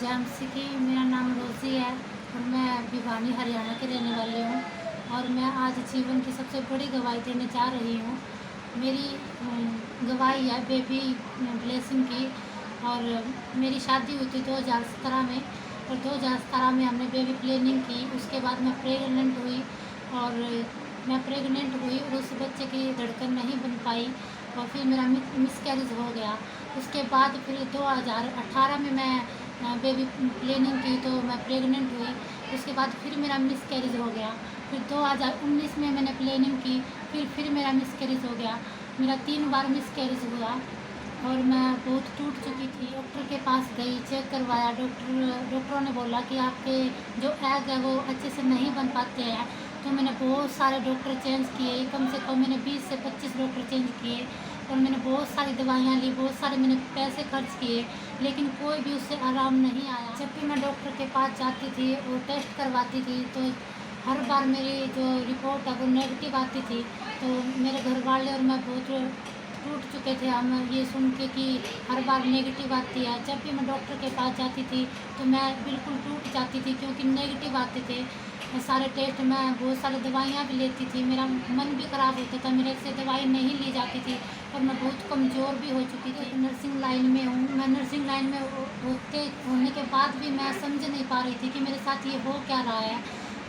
जैमसी की। मेरा नाम रोज़ी है और मैं भिवानी हरियाणा की रहने वाली हूँ और मैं आज जीवन की सबसे बड़ी गवाही देने जा रही हूँ। मेरी गवाही है बेबी ब्लेसिंग की। और मेरी शादी हुई थी 2017 में और 2017 में हमने बेबी प्लानिंग की। उसके बाद मैं प्रेग्नेंट हुई और उस बच्चे की धड़कन नहीं बन पाई और फिर मेरा मिसकैरेज हो गया। उसके बाद फिर 2018 में मैं बेबी प्लानिंग की तो मैं प्रेग्नेंट हुई। उसके बाद फिर मेरा मिसकैरेज हो गया। फिर 2019 में मैंने प्लानिंग की, फिर मेरा मिसकैरेज हो गया। मेरा 3 बार मिसकैरेज हुआ और मैं बहुत टूट चुकी थी। डॉक्टर के पास गई, चेक करवाया। डॉक्टरों ने बोला कि आपके जो एग है वो अच्छे से नहीं बन पाते हैं। तो मैंने बहुत सारे डॉक्टर चेंज किए, कम से कम मैंने 20 से 25 डॉक्टर चेंज किए और मैंने बहुत सारी दवाइयाँ ली, बहुत सारे मैंने पैसे खर्च किए, लेकिन कोई भी उससे आराम नहीं आया। जब भी मैं डॉक्टर के पास जाती थी और टेस्ट करवाती थी तो हर बार मेरी जो रिपोर्ट है वो नेगेटिव आती थी। तो मेरे घर वाले और मैं बहुत टूट चुके थे हम ये सुन के कि हर बार नेगेटिव आती है। जब भी मैं डॉक्टर के पास जाती थी तो मैं बिल्कुल टूट जाती थी क्योंकि नेगेटिव आते थे सारे टेस्ट। मैं बहुत सारी दवाइयाँ भी लेती थी, मेरा मन भी ख़राब होता था, मेरे से दवाई नहीं ली जाती थी और मैं बहुत कमज़ोर भी हो चुकी थी। नर्सिंग लाइन में हूँ। मैं नर्सिंग लाइन में होने के बाद भी मैं समझ नहीं पा रही थी कि मेरे साथ ये हो क्या रहा है।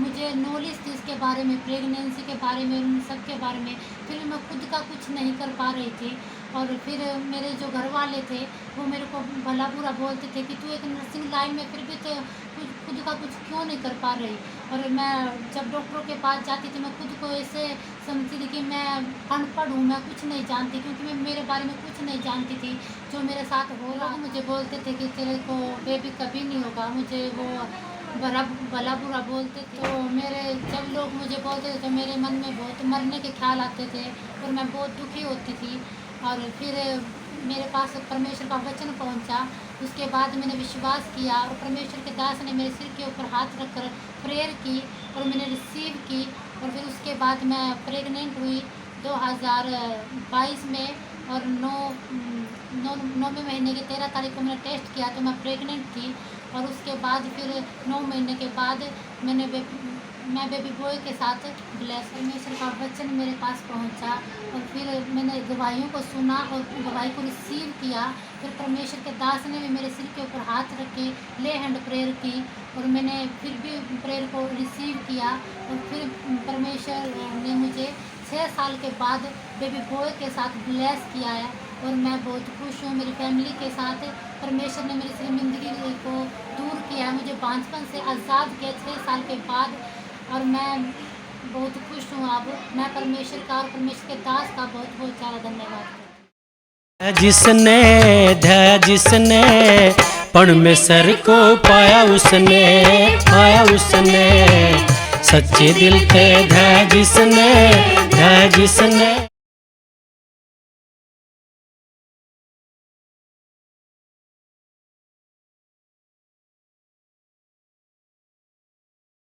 मुझे नॉलेज थी इसके बारे में, प्रेगनेंसी के बारे में, उन सब के बारे में, फिर मैं खुद का कुछ नहीं कर पा रही थी। और फिर मेरे जो घर वाले थे वो मेरे को भला बुरा बोलते थे कि तू एक नर्सिंग लाइन में फिर भी तो खुद का कुछ क्यों नहीं कर पा रही। और मैं जब डॉक्टरों के पास जाती थी मैं खुद को ऐसे समझती थी कि मैं अनपढ़ हूँ, मैं कुछ नहीं जानती, क्योंकि मैं मेरे बारे में कुछ नहीं जानती थी जो मेरे साथ हो रहा। मुझे बोलते थे कि तेरे को बेबी कभी नहीं होगा, मुझे वो भला बुरा बोलते थे। तो जब लोग मुझे बोलते थे तो मेरे मन में बहुत मरने के ख्याल आते थे और मैं बहुत दुखी होती थी। और फिर मेरे पास परमेश्वर का वचन पहुंचा। उसके बाद मैंने विश्वास किया और परमेश्वर के दास ने मेरे सिर के ऊपर हाथ रखकर प्रेयर की और मैंने रिसीव की। और फिर उसके बाद मैं प्रेग्नेंट हुई 2022 में और 9वें महीने की 13 तारीख को मैंने टेस्ट किया तो मैं प्रेग्नेंट थी। और उसके बाद फिर 9 महीने के बाद मैं बेबी बॉय के साथ ब्लेस। परमेश्वर का वचन मेरे पास पहुंचा और फिर मैंने गवाहियों को सुना और गवाही को रिसीव किया। फिर परमेश्वर के दास ने भी मेरे सिर के ऊपर हाथ रख के ले हैंड प्रेयर की और मैंने फिर भी प्रेयर को रिसीव किया। और फिर परमेश्वर ने मुझे 6 साल के बाद बेबी बॉय के साथ ब्लेस किया है और मैं बहुत खुश हूँ। मेरी फैमिली के साथ परमेश्वर ने मेरी शर्मिंदगी को दूर किया, मुझे बांझपन से आज़ाद किया 6 साल के बाद और मैं बहुत खुश हूँ। अब मैं परमेश्वर का और परमेश्वर के दास का बहुत बहुत ज़्यादा धन्यवाद। जिसने परमेश्वर को पाया उसने सच्चे दिल थे जिसने